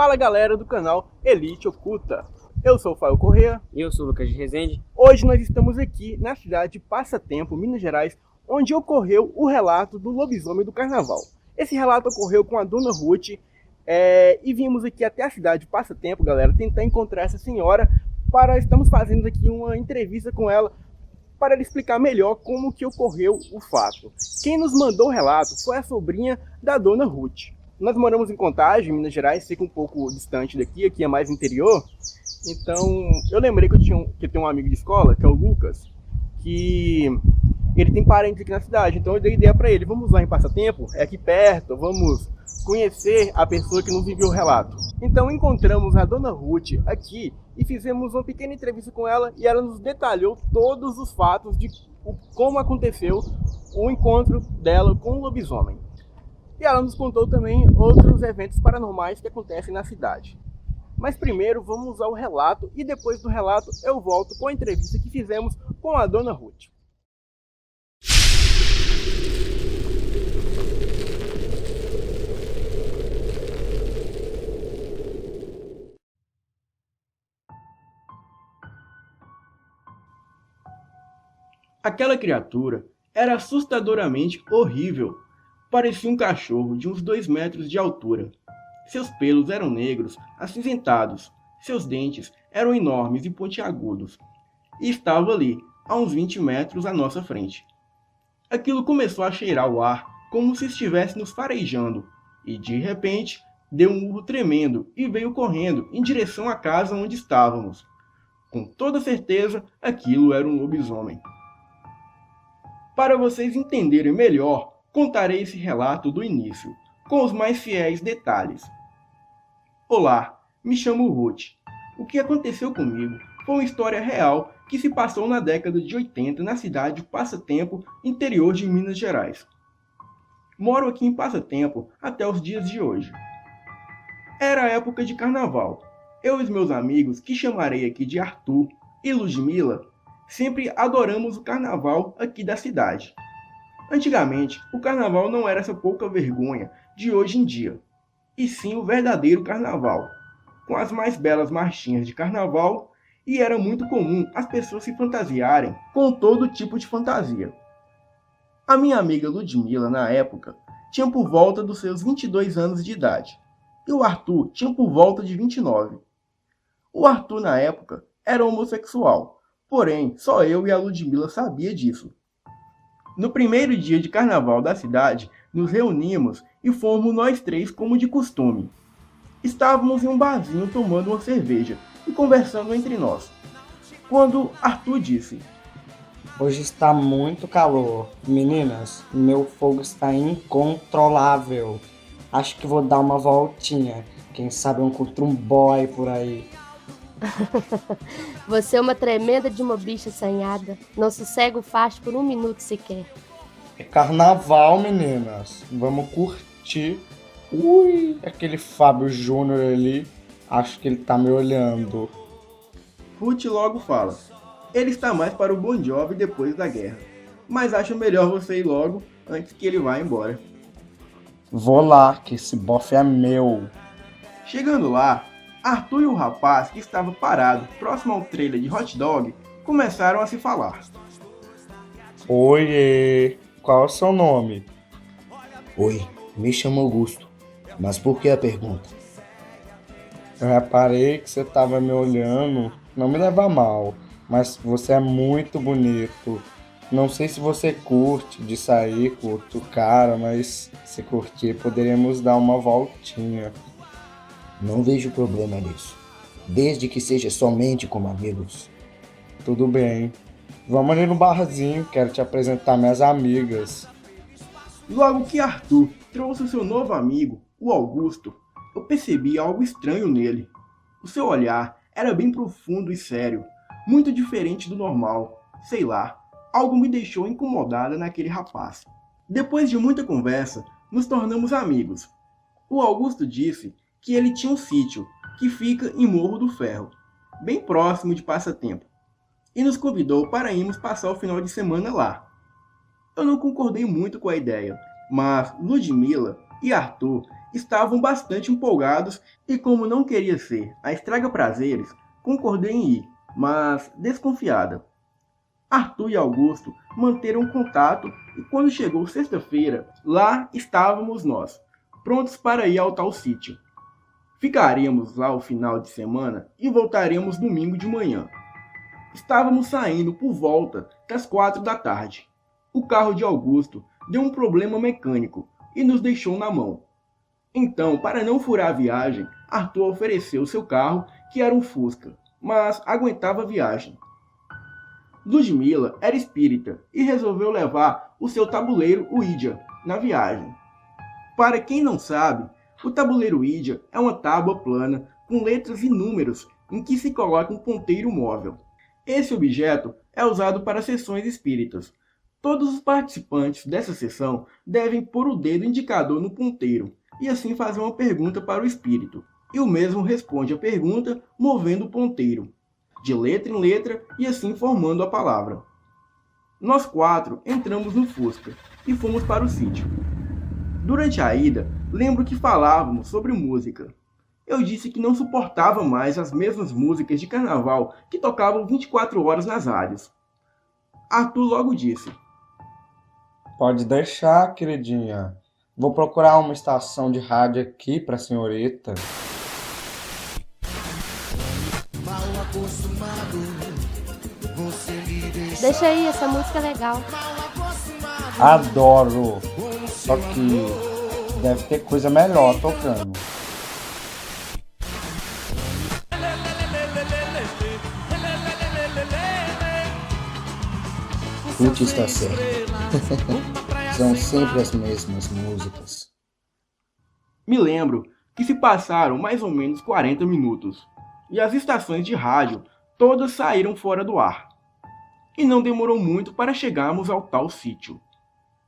Fala galera do canal Elite Oculta, eu sou o Fael Corrêa. E eu sou o Lucas de Rezende. Hoje nós estamos aqui na cidade de Passatempo, Minas Gerais, onde ocorreu o relato do lobisomem do carnaval. Esse relato ocorreu com a dona Ruth e vimos aqui até a cidade de Passatempo, galera, tentar encontrar essa senhora. Estamos fazendo aqui uma entrevista com ela para ela explicar melhor como que ocorreu o fato. Quem nos mandou o relato foi a sobrinha da dona Ruth. Nós moramos em Contagem, Minas Gerais, fica um pouco distante daqui, aqui é mais interior. Então, eu lembrei que eu tenho um amigo de escola, que é o Lucas, que ele tem parentes aqui na cidade. Então eu dei ideia para ele, vamos lá em Passatempo, é aqui perto, vamos conhecer a pessoa que nos enviou o relato. Então encontramos a dona Ruth aqui e fizemos uma pequena entrevista com ela e ela nos detalhou todos os fatos de como aconteceu o encontro dela com o lobisomem. E ela nos contou também outros eventos paranormais que acontecem na cidade. Mas primeiro vamos ao relato e depois do relato eu volto com a entrevista que fizemos com a dona Ruth. Aquela criatura era assustadoramente horrível. Parecia um cachorro de uns 2 metros de altura. Seus pelos eram negros, acinzentados. Seus dentes eram enormes e pontiagudos. E estava ali, a uns 20 metros à nossa frente. Aquilo começou a cheirar o ar, como se estivesse nos farejando. E de repente, deu um urro tremendo e veio correndo em direção à casa onde estávamos. Com toda certeza, aquilo era um lobisomem. Para vocês entenderem melhor, contarei esse relato do início, com os mais fiéis detalhes. Olá, me chamo Ruth. O que aconteceu comigo foi uma história real que se passou na década de 80 na cidade de Passatempo, interior de Minas Gerais. Moro aqui em Passatempo até os dias de hoje. Era a época de carnaval. Eu e os meus amigos, que chamarei aqui de Arthur e Ludmila, sempre adoramos o carnaval aqui da cidade. Antigamente, o carnaval não era essa pouca vergonha de hoje em dia, e sim o verdadeiro carnaval, com as mais belas marchinhas de carnaval, e era muito comum as pessoas se fantasiarem com todo tipo de fantasia. A minha amiga Ludmila, na época, tinha por volta dos seus 22 anos de idade, e o Arthur tinha por volta de 29. O Arthur, na época, era homossexual, porém, só eu e a Ludmila sabia disso. No primeiro dia de carnaval da cidade, nos reunimos e fomos nós três como de costume. Estávamos em um barzinho tomando uma cerveja e conversando entre nós, quando Arthur disse: Hoje está muito calor. Meninas, meu fogo está incontrolável. Acho que vou dar uma voltinha. Quem sabe eu encontro um boy por aí. Você é uma tremenda de uma bicha assanhada. Não sossega o facho por um minuto sequer. É carnaval, meninas. Vamos curtir. Ui, aquele Fábio Júnior ali. Acho que ele tá me olhando. Ruth logo fala: ele está mais para o Bon Jovi depois da guerra. Mas acho melhor você ir logo antes que ele vá embora. Vou lá, que esse bofe é meu. Chegando lá, Arthur e o rapaz que estava parado próximo ao trailer de hot dog começaram a se falar. Oiê, qual é o seu nome? Oi, me chamo Augusto, mas por que a pergunta? Eu reparei que você estava me olhando, não me leva a mal, mas você é muito bonito. Não sei se você curte de sair com outro cara, mas se curtir poderíamos dar uma voltinha. Não vejo problema nisso, desde que seja somente como amigos. Tudo bem. Vamos ali no barzinho, quero te apresentar minhas amigas. Logo que Arthur trouxe o seu novo amigo, o Augusto, eu percebi algo estranho nele. O seu olhar era bem profundo e sério, muito diferente do normal. Sei lá, algo me deixou incomodada naquele rapaz. Depois de muita conversa, nos tornamos amigos. O Augusto disse que ele tinha um sítio que fica em Morro do Ferro, bem próximo de Passatempo, e nos convidou para irmos passar o final de semana lá. Eu não concordei muito com a ideia, mas Ludmila e Arthur estavam bastante empolgados e, como não queria ser a estraga-prazeres, concordei em ir, mas desconfiada. Arthur e Augusto manteram contato e quando chegou sexta-feira, lá estávamos nós, prontos para ir ao tal sítio. Ficaríamos lá o final de semana e voltaríamos domingo de manhã. Estávamos saindo por volta das 4 da tarde. O carro de Augusto deu um problema mecânico e nos deixou na mão. Então, para não furar a viagem, Arthur ofereceu seu carro, que era um Fusca, mas aguentava a viagem. Ludmila era espírita e resolveu levar o seu tabuleiro Ouija na viagem. Para quem não sabe, o tabuleiro Ouija é uma tábua plana com letras e números em que se coloca um ponteiro móvel. Esse objeto é usado para sessões espíritas. Todos os participantes dessa sessão devem pôr o dedo indicador no ponteiro e assim fazer uma pergunta para o espírito. E o mesmo responde a pergunta movendo o ponteiro, de letra em letra e assim formando a palavra. Nós 4 entramos no Fusca e fomos para o sítio. Durante a ida, lembro que falávamos sobre música. Eu disse que não suportava mais as mesmas músicas de carnaval que tocavam 24 horas nas rádios. Arthur logo disse: Pode deixar, queridinha. Vou procurar uma estação de rádio aqui para a senhorita. Deixa aí, essa música é legal. Adoro. Só que deve ter coisa melhor tocando. Ruth está certo. São sempre as mesmas músicas. Me lembro que se passaram mais ou menos 40 minutos e as estações de rádio todas saíram fora do ar. E não demorou muito para chegarmos ao tal sítio.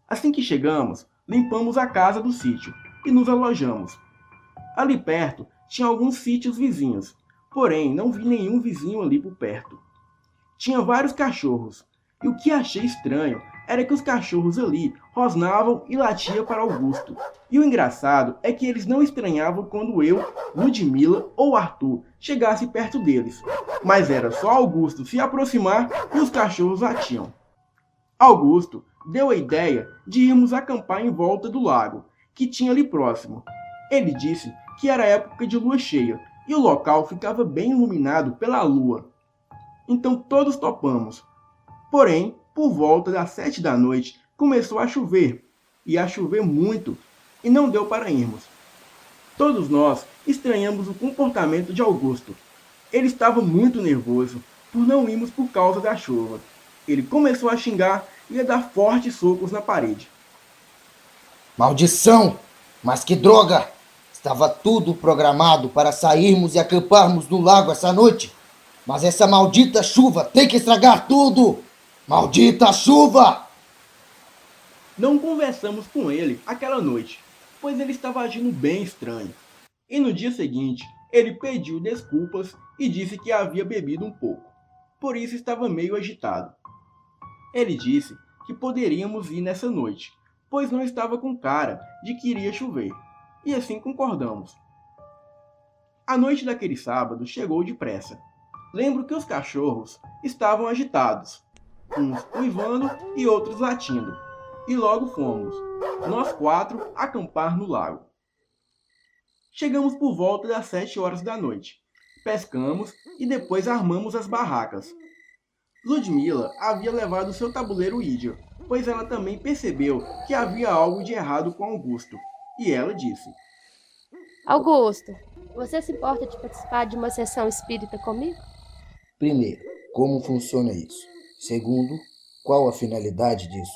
Assim que chegamos, limpamos a casa do sítio e nos alojamos. Ali perto tinha alguns sítios vizinhos, porém não vi nenhum vizinho ali por perto. Tinha vários cachorros, e o que achei estranho era que os cachorros ali rosnavam e latiam para Augusto. E o engraçado é que eles não estranhavam quando eu, Ludmila ou Arthur chegasse perto deles. Mas era só Augusto se aproximar e os cachorros latiam. Augusto deu a ideia de irmos acampar em volta do lago, que tinha ali próximo. Ele disse que era época de lua cheia e o local ficava bem iluminado pela lua. Então todos topamos. Porém, por volta das 7 da noite, começou a chover, e a chover muito, e não deu para irmos. Todos nós estranhamos o comportamento de Augusto. Ele estava muito nervoso por não irmos por causa da chuva. Ele começou a xingar e a dar fortes socos na parede. Maldição! Mas que droga! Estava tudo programado para sairmos e acamparmos no lago essa noite. Mas essa maldita chuva tem que estragar tudo! Maldita chuva! Não conversamos com ele aquela noite, pois ele estava agindo bem estranho. E no dia seguinte, ele pediu desculpas e disse que havia bebido um pouco. Por isso estava meio agitado. Ele disse que poderíamos ir nessa noite, pois não estava com cara de que iria chover. E assim concordamos. A noite daquele sábado chegou depressa. Lembro que os cachorros estavam agitados, uns uivando e outros latindo. E logo fomos, nós 4, acampar no lago. Chegamos por volta das 7 horas da noite. Pescamos e depois armamos as barracas. Ludmila havia levado seu tabuleiro Ouija, pois ela também percebeu que havia algo de errado com Augusto. E ela disse: Augusto, você se importa de participar de uma sessão espírita comigo? Primeiro, como funciona isso? Segundo, qual a finalidade disso?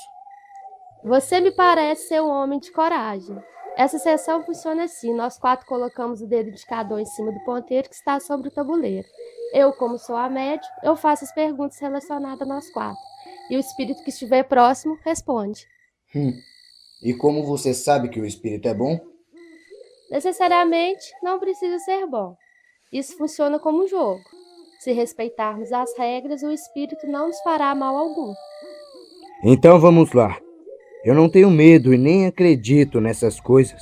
Você me parece ser um homem de coragem. Essa sessão funciona assim: nós 4 colocamos o dedo indicador em cima do ponteiro que está sobre o tabuleiro. Eu, como sou a médium, eu faço as perguntas relacionadas a nós 4. E o espírito que estiver próximo responde. E como você sabe que o espírito é bom? Necessariamente não precisa ser bom. Isso funciona como um jogo. Se respeitarmos as regras, o espírito não nos fará mal algum. Então vamos lá. Eu não tenho medo e nem acredito nessas coisas.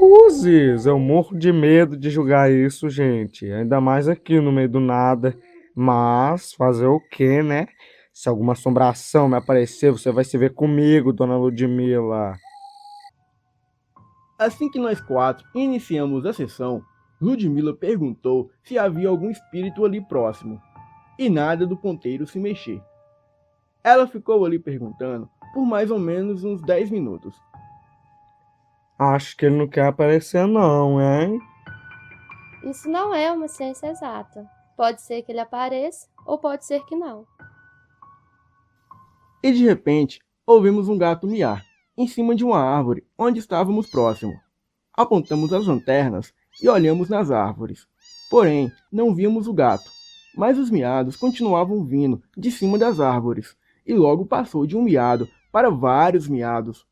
Cruzes, eu morro de medo de julgar isso, gente. Ainda mais aqui no meio do nada. Mas fazer o quê, né? Se alguma assombração me aparecer, você vai se ver comigo, dona Ludmila. Assim que nós quatro iniciamos a sessão, Ludmila perguntou se havia algum espírito ali próximo, e nada do ponteiro se mexer. Ela ficou ali perguntando por mais ou menos uns 10 minutos. Acho que ele não quer aparecer não, hein? Isso não é uma ciência exata. Pode ser que ele apareça, ou pode ser que não. E de repente, ouvimos um gato miar, em cima de uma árvore onde estávamos próximo. Apontamos as lanternas e olhamos nas árvores. Porém, não víamos o gato, mas os miados continuavam vindo de cima das árvores, e logo passou de um miado para vários miados.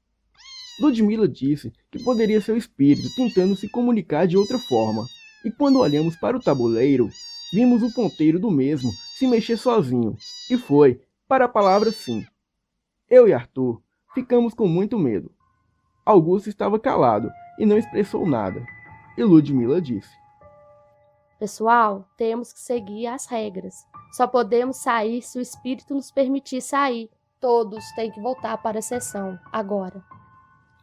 Ludmila disse que poderia ser o espírito tentando se comunicar de outra forma, e quando olhamos para o tabuleiro, vimos o ponteiro do mesmo se mexer sozinho, e foi para a palavra sim. Eu e Arthur ficamos com muito medo. Augusto estava calado e não expressou nada, e Ludmila disse: Pessoal, temos que seguir as regras. Só podemos sair se o espírito nos permitir sair. Todos têm que voltar para a sessão, agora.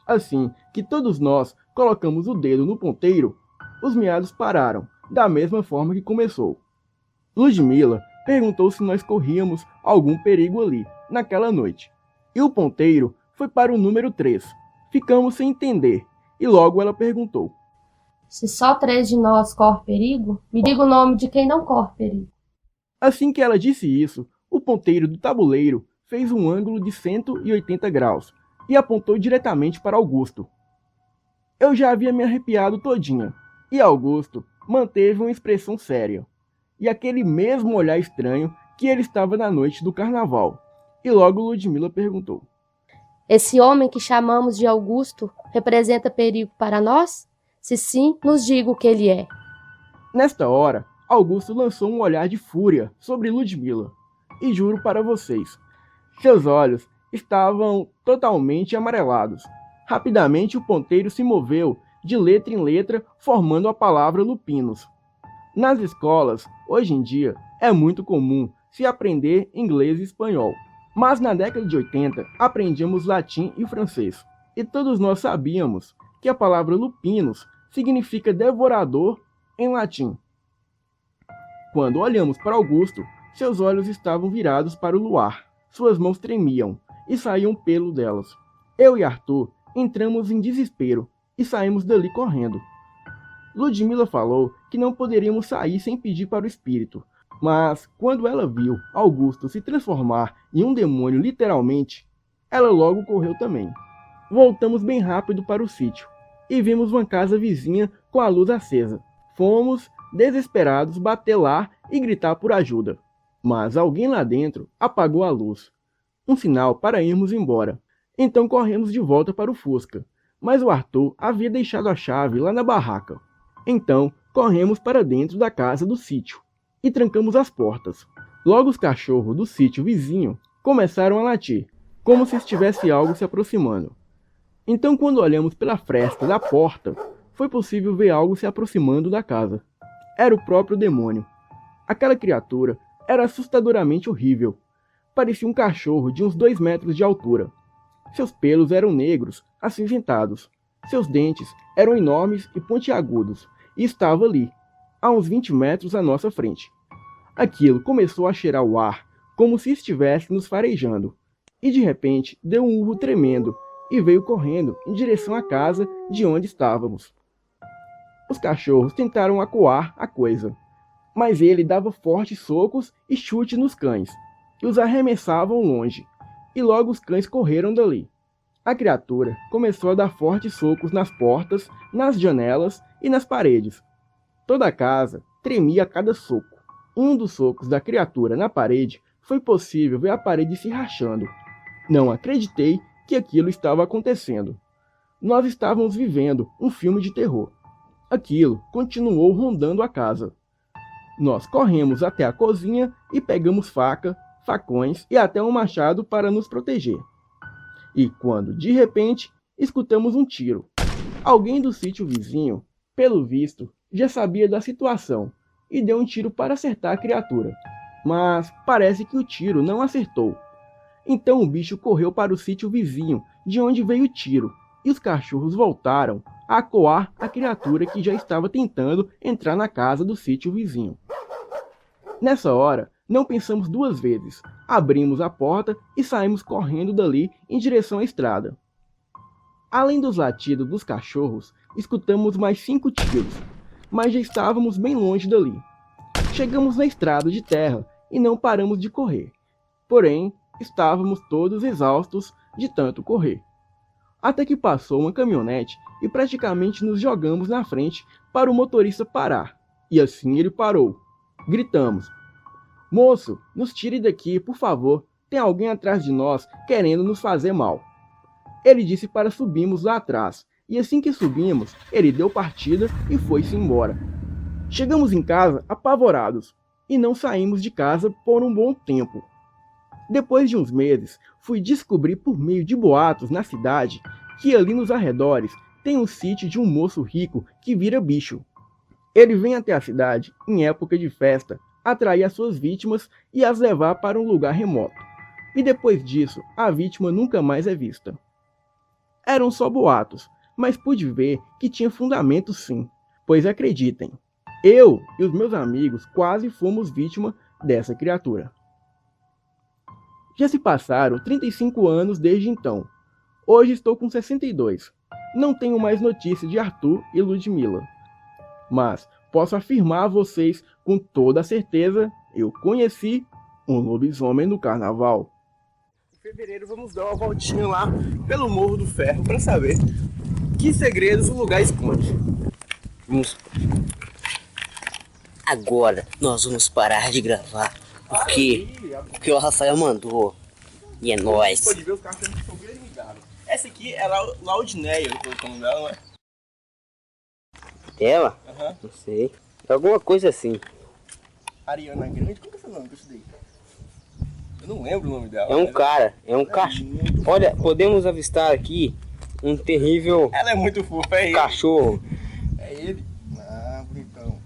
Assim que todos nós colocamos o dedo no ponteiro, os miados pararam, da mesma forma que começou. Ludmila perguntou se nós corríamos algum perigo ali, naquela noite. E o ponteiro foi para o número 3. Ficamos sem entender, e logo ela perguntou: Se só 3 de nós corre perigo, me diga o nome de quem não corre perigo. Assim que ela disse isso, o ponteiro do tabuleiro fez um ângulo de 180 graus e apontou diretamente para Augusto. Eu já havia me arrepiado todinha, e Augusto manteve uma expressão séria, e aquele mesmo olhar estranho que ele estava na noite do carnaval. E logo Ludmila perguntou: Esse homem que chamamos de Augusto representa perigo para nós? Se sim, nos diga o que ele é. Nesta hora, Augusto lançou um olhar de fúria sobre Ludmila, e juro para vocês, seus olhos estavam totalmente amarelados. Rapidamente o ponteiro se moveu de letra em letra, formando a palavra lupinos. Nas escolas, hoje em dia, é muito comum se aprender inglês e espanhol, mas na década de 80 aprendíamos latim e francês, e todos nós sabíamos que a palavra lupinos significa devorador em latim. Quando olhamos para Augusto, seus olhos estavam virados para o luar, suas mãos tremiam e saíam pelo delas. Eu e Arthur entramos em desespero e saímos dali correndo. Ludmila falou que não poderíamos sair sem pedir para o espírito, mas quando ela viu Augusto se transformar em um demônio literalmente, ela logo correu também. Voltamos bem rápido para o sítio e vimos uma casa vizinha com a luz acesa. Fomos, desesperados, bater lá e gritar por ajuda, mas alguém lá dentro apagou a luz, um sinal para irmos embora. Então corremos de volta para o Fusca, mas o Arthur havia deixado a chave lá na barraca. Então corremos para dentro da casa do sítio e trancamos as portas. Logo os cachorros do sítio vizinho começaram a latir, como se estivesse algo se aproximando. Então, quando olhamos pela fresta da porta, foi possível ver algo se aproximando da casa. Era o próprio demônio. Aquela criatura era assustadoramente horrível. Parecia um cachorro de uns 2 metros de altura. Seus pelos eram negros, acinzentados. Seus dentes eram enormes e pontiagudos, e estava ali, a uns 20 metros à nossa frente. Aquilo começou a cheirar o ar, como se estivesse nos farejando, e de repente deu um urro tremendo e veio correndo em direção à casa de onde estávamos. Os cachorros tentaram acuar a coisa, mas ele dava fortes socos e chutes nos cães, e os arremessavam longe, e logo os cães correram dali. A criatura começou a dar fortes socos nas portas, nas janelas e nas paredes. Toda a casa tremia a cada soco. Um dos socos da criatura na parede foi possível ver a parede se rachando. Não acreditei que aquilo estava acontecendo. Nós estávamos vivendo um filme de terror. Aquilo continuou rondando a casa. Nós corremos até a cozinha e pegamos faca, facões e até um machado para nos proteger. E quando, de repente, escutamos um tiro. Alguém do sítio vizinho, pelo visto, já sabia da situação e deu um tiro para acertar a criatura. Mas parece que o tiro não acertou. Então o bicho correu para o sítio vizinho, de onde veio o tiro, e os cachorros voltaram a acuar a criatura que já estava tentando entrar na casa do sítio vizinho. Nessa hora, não pensamos duas vezes, abrimos a porta e saímos correndo dali em direção à estrada. Além dos latidos dos cachorros, escutamos mais 5 tiros, mas já estávamos bem longe dali. Chegamos na estrada de terra e não paramos de correr. Porém, estávamos todos exaustos de tanto correr. Até que passou uma caminhonete e praticamente nos jogamos na frente para o motorista parar. E assim ele parou. Gritamos: "Moço, nos tire daqui, por favor. Tem alguém atrás de nós querendo nos fazer mal." Ele disse para subirmos lá atrás. E assim que subimos, ele deu partida e foi-se embora. Chegamos em casa apavorados e não saímos de casa por um bom tempo. Depois de uns meses, fui descobrir por meio de boatos na cidade que ali nos arredores tem um sítio de um moço rico que vira bicho. Ele vem até a cidade em época de festa, atrair as suas vítimas e as levar para um lugar remoto. E depois disso, a vítima nunca mais é vista. Eram só boatos, mas pude ver que tinha fundamento sim, pois acreditem, eu e os meus amigos quase fomos vítima dessa criatura. Já se passaram 35 anos desde então. Hoje estou com 62. Não tenho mais notícia de Arthur e Ludmila. Mas posso afirmar a vocês com toda a certeza, eu conheci um lobisomem no carnaval. Em fevereiro vamos dar uma voltinha lá pelo Morro do Ferro para saber que segredos o lugar esconde. Vamos. Agora nós vamos parar de gravar. Porque o Rafael mandou. E é nóis. Pode ver os cachorros que são bem ligados. Essa aqui é Laudneia, eu tô falando dela, não é? Ela? Aham. Não sei. É alguma coisa assim. Ariana Grande, como que é esse nome disso daí? Eu não lembro o nome dela. É um cara, é um cachorro. Olha, podemos avistar aqui um terrível Ela é muito fofa, é ele. cachorro. É ele? Ah, bonitão.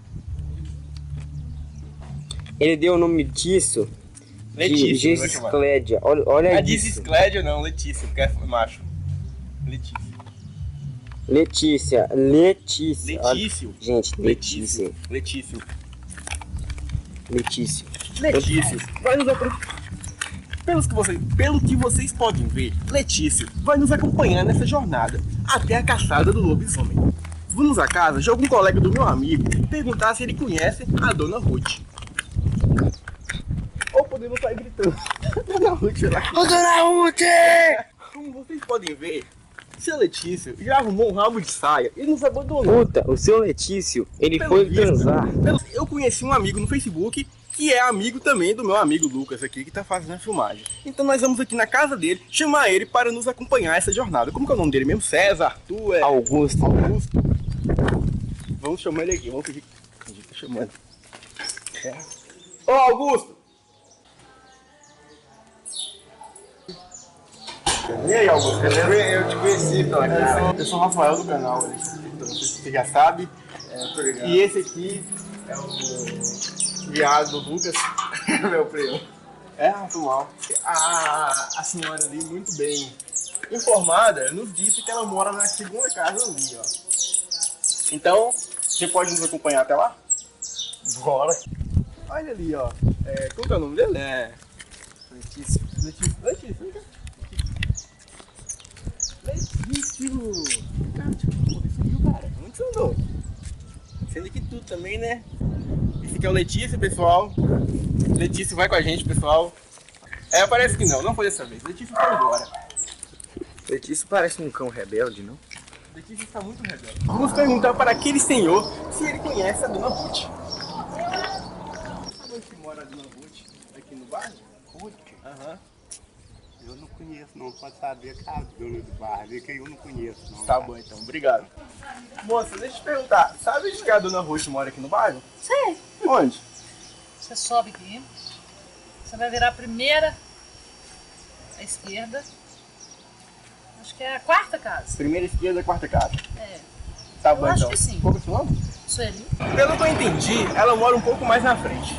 Ele deu o nome disso Letícia. de Gesiclédia. Olha A isso. Gesiclédia não, Letícia, porque é macho. Letícia. Letícia. Letício. Gente, Letícia. Letício. Letícia. Letício vai nos acompanhar. Pelo que vocês podem ver, Letício vai nos acompanhar nessa jornada até a caçada do lobisomem. Vamos à casa de algum colega do meu amigo perguntar se ele conhece a Dona Ruth. Ou podemos sair gritando: Dona Ruth, lá. Ô, Dona Ruth! Como vocês podem ver, seu Letício já arrumou um rabo de saia e nos abandonou. Puta, o seu Letício, ele Pelo foi visto, transar. Eu conheci um amigo no Facebook que é amigo também do meu amigo Lucas aqui, que tá fazendo a filmagem. Então nós vamos aqui na casa dele, chamar ele para nos acompanhar essa jornada. Como que é o nome dele mesmo? César, Arthur, Augusto. Vamos chamar ele aqui, vamos pedir. A gente tá chamando. Ô, Augusto! E aí, Augusto, beleza? Eu te conheci pela cara. Eu sou o Rafael do canal, não sei se você já sabe. Tô ligado. E esse aqui é o viado do Lucas, meu primo. É, mal. A senhora ali, muito bem informada, nos disse que ela mora na segunda casa ali, ó. Então, você pode nos acompanhar até lá? Bora. Olha ali, ó. Qual que é o nome dele? Letício. Letício. Cara, tipo, esse viu, cara. Onde você andou? Sendo que tu também, né? Esse aqui é o Letícia, pessoal. Letícia vai com a gente, pessoal. Parece que não foi dessa vez. Letícia foi embora. Letícia parece um cão rebelde, não? Letícia está muito rebelde. Vamos perguntar para aquele senhor se ele conhece a Dona Ruth. Sabe onde que mora a Dona Ruth? Aqui no bairro? Ruth? Aham. Eu não conheço, não. Pode saber que a dona do bar, que eu não conheço, não. Tá bom, então. Obrigado. Moça, deixa eu te perguntar. Sabe onde que a Dona Ruth mora aqui no bairro? Sei. Onde? Você sobe aqui. Você vai virar a primeira à esquerda. Acho que é a quarta casa. Primeira esquerda, quarta casa. É. Tá bom, Eu acho então. que sim. Qual que é o seu nome? Sueli. Pelo que eu entendi, ela mora um pouco mais na frente.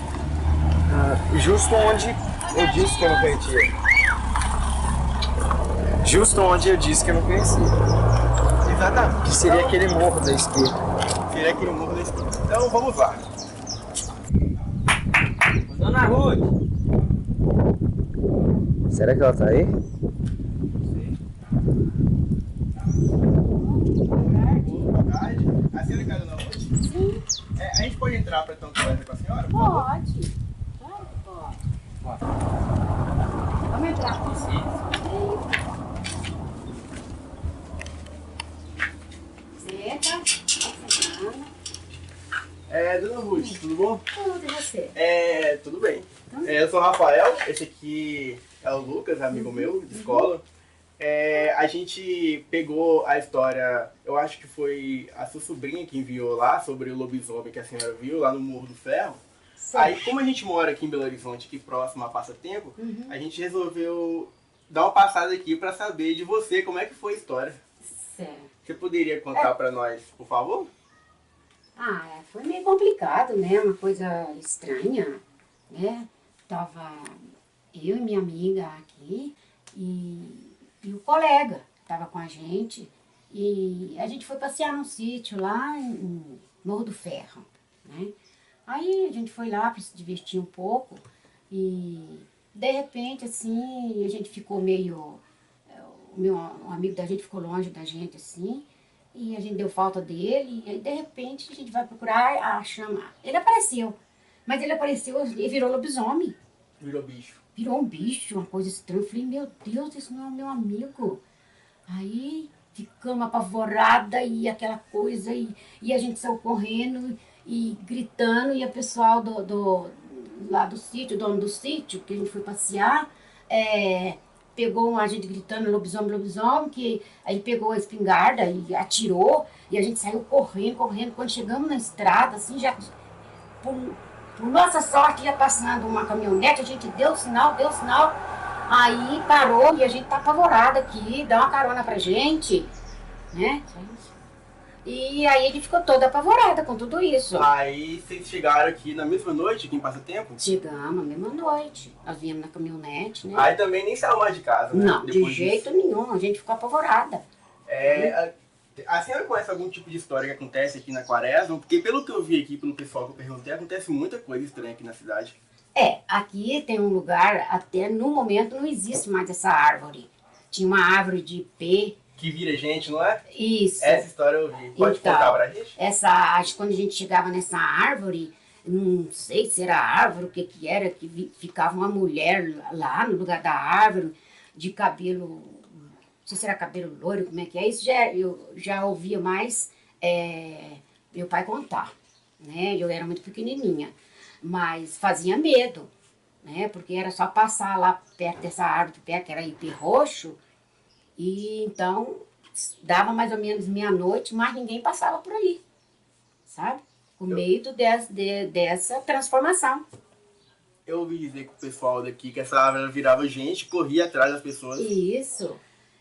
Justo onde eu disse que eu não conhecia. Justo onde eu disse que eu não conhecia. Exatamente. Que seria aquele morro da esquerda. Seria aquele morro da esquerda. Então vamos lá. Dona Ruth! Será que ela tá aí? A senhora caiu na noite? Sim. A gente pode entrar para ter uma conversa com a senhora? Pode. Claro que pode. Vamos entrar com você. Senta. Dona Ruth, tudo bom? Tudo, e você? Tudo bem. Eu sou o Rafael, esse aqui é o Lucas, amigo meu de escola. A gente pegou a história, eu acho que foi a sua sobrinha que enviou lá sobre o lobisomem que a senhora viu lá no Morro do Ferro. Certo. Aí, como a gente mora aqui em Belo Horizonte, aqui próximo a Passatempo, a gente resolveu dar uma passada aqui para saber de você como é que foi a história. Certo. Você poderia contar para nós, por favor? Foi meio complicado, né? Uma coisa estranha, né? Tava eu e minha amiga aqui e o colega tava com a gente e a gente foi passear num sítio lá em Morro do Ferro, né? Aí a gente foi lá para se divertir um pouco e de repente assim a gente ficou meio, um amigo da gente ficou longe da gente assim e a gente deu falta dele e aí de repente a gente vai procurar ele apareceu, mas ele apareceu e virou lobisomem. Virou bicho. Virou um bicho, uma coisa estranha. Eu falei, meu Deus, esse não é meu amigo. Aí ficamos apavoradas e aquela coisa, e a gente saiu correndo e gritando, e o pessoal lá do sítio, o dono do sítio, que a gente foi passear, pegou a gente gritando, lobisomem, lobisomem, que aí pegou a espingarda e atirou, e a gente saiu correndo, correndo. Quando chegamos na estrada, assim, já... Por nossa sorte, ia passando uma caminhonete, a gente deu sinal, aí parou e a gente tá apavorada aqui, dá uma carona pra gente, né? E aí a gente ficou toda apavorada com tudo isso. Aí vocês chegaram aqui na mesma noite, aqui em Passatempo? Chegamos na mesma noite, nós viemos na caminhonete, né? Aí também nem saiu mais de casa, né? Não, Depois de jeito nenhum, a gente ficou apavorada. A senhora conhece algum tipo de história que acontece aqui na Quaresma? Porque pelo que eu vi aqui, pelo pessoal que eu perguntei, acontece muita coisa estranha aqui na cidade. Aqui tem um lugar, até no momento não existe mais essa árvore. Tinha uma árvore de ipê. Que vira gente, não é? Isso. Essa história eu vi. Pode contar pra gente? Acho que quando a gente chegava nessa árvore, não sei se era árvore, o que era, que ficava uma mulher lá no lugar da árvore, de cabelo... Não sei se era cabelo loiro, como é que é. Isso eu já ouvia mais meu pai contar, né? Eu era muito pequenininha, mas fazia medo, né? Porque era só passar lá perto dessa árvore, que era ipê roxo, e então dava mais ou menos meia-noite, mas ninguém passava por ali, sabe? Com medo dessa transformação. Eu ouvi dizer com o pessoal daqui que essa árvore virava gente, corria atrás das pessoas. Isso.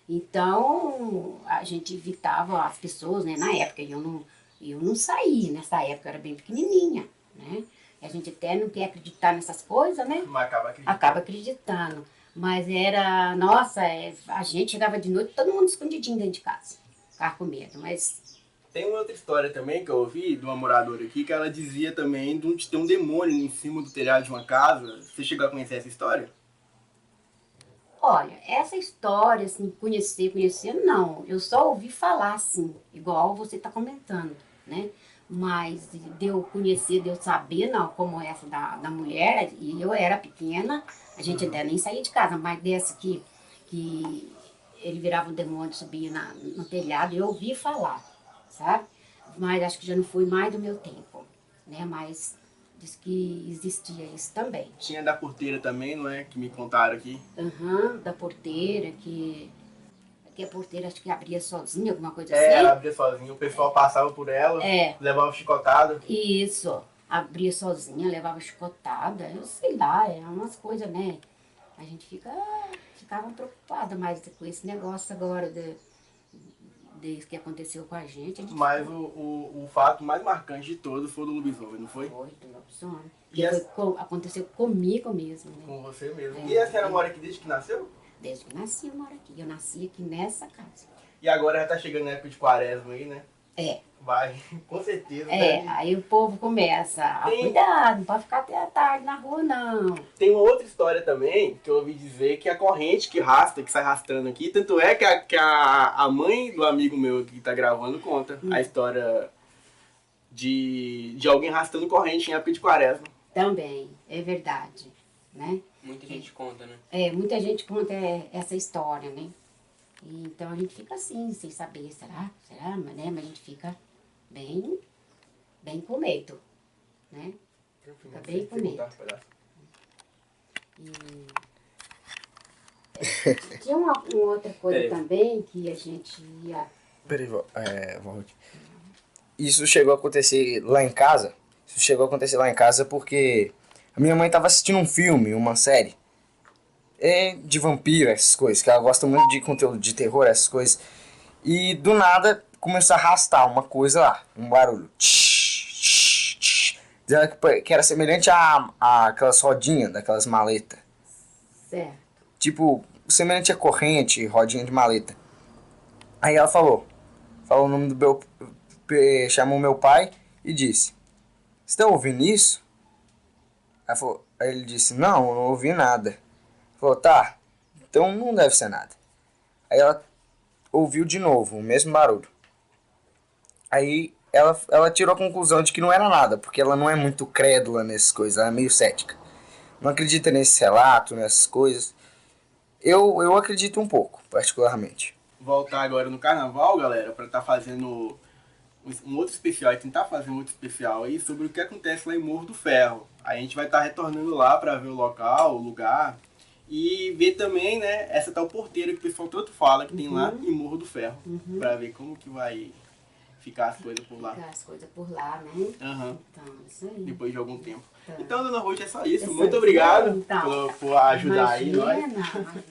Então, a gente evitava as pessoas, né? Na época, eu não saí, nessa época eu era bem pequenininha, né? A gente até não quer acreditar nessas coisas, né? Mas acaba acreditando. Mas era, nossa, a gente chegava de noite, todo mundo escondidinho dentro de casa. Ficava com medo, mas... Tem uma outra história também que eu ouvi de uma moradora aqui, que ela dizia também de ter um demônio em cima do telhado de uma casa. Você chegou a conhecer essa história? Olha, essa história, assim, conhecer, não. Eu só ouvi falar, assim, igual você está comentando, né? Mas de eu conhecer, de eu saber, não, como essa da mulher, e eu era pequena, a gente até nem saía de casa, mas dessa que ele virava um demônio, subia no telhado, eu ouvi falar, sabe? Mas acho que já não foi mais do meu tempo, né? Mas... diz que existia isso também. Tinha da porteira também, não é? Que me contaram aqui. Da porteira, que a porteira acho que abria sozinha, alguma coisa assim. Ela abria sozinha, o pessoal passava por ela, levava chicotada. Isso, abria sozinha, levava chicotada, eu sei lá, umas coisas, né? a gente ficava preocupada mais com esse negócio agora desde que aconteceu com a gente. Mas o fato mais marcante de todos foi do lobisomem, não foi? Foi do lobisomem. E Aconteceu comigo mesmo, né? Com você mesmo. É. E a senhora mora aqui desde que nasceu? Desde que nasci eu moro aqui. Eu nasci aqui nessa casa. E agora já tá chegando a época de quaresma aí, né? É. Vai, com certeza. É, Né? aí o povo começa a cuidar, não pode ficar até a tarde na rua, não. Tem uma outra história também, que eu ouvi dizer que a corrente que sai arrastando aqui, tanto é que a mãe do amigo meu que tá gravando conta a história de alguém arrastando corrente em época de quaresma. Também, é verdade, né? Muita gente conta, né? É, muita gente conta essa história, né? E então a gente fica assim, sem saber, será? Né? Mas a gente fica bem com medo, né? Fica bem com medo. E tinha uma outra coisa também que a gente ia... Peraí, Valdir. Isso chegou a acontecer lá em casa. Isso chegou a acontecer lá em casa porque a minha mãe tava assistindo um filme, uma série. De vampiro, essas coisas, que ela gosta muito de conteúdo de terror, essas coisas. E do nada começou a arrastar uma coisa lá, um barulho. Dizendo que era semelhante a aquelas rodinhas daquelas maletas. Certo. Tipo, semelhante a corrente, rodinha de maleta. Aí ela falou o nome do meu... chamou meu pai e disse: "Você tá ouvindo isso?" Aí ele disse: "Não, eu não ouvi nada." Falou: "Tá, então não deve ser nada." Aí ela ouviu de novo o mesmo barulho. Aí ela tirou a conclusão de que não era nada, porque ela não é muito crédula nessas coisas, ela é meio cética. Não acredita nesse relato, nessas coisas. Eu acredito um pouco, particularmente. Voltar agora no carnaval, galera, pra estar fazendo um outro especial e tentar fazer um outro especial aí sobre o que acontece lá em Morro do Ferro. Aí a gente vai estar retornando lá pra ver o local, o lugar. E ver também, né, essa tal porteira que o pessoal tanto fala que tem lá em Morro do Ferro. Pra ver como que vai ficar as coisas por lá. Ficar as coisas por lá, né? Aham. Então, isso aí. Depois de algum tempo. Tá. Então, dona Ruth, é só isso. É só Muito isso. obrigado Então, por ajudar aí nós. imagina.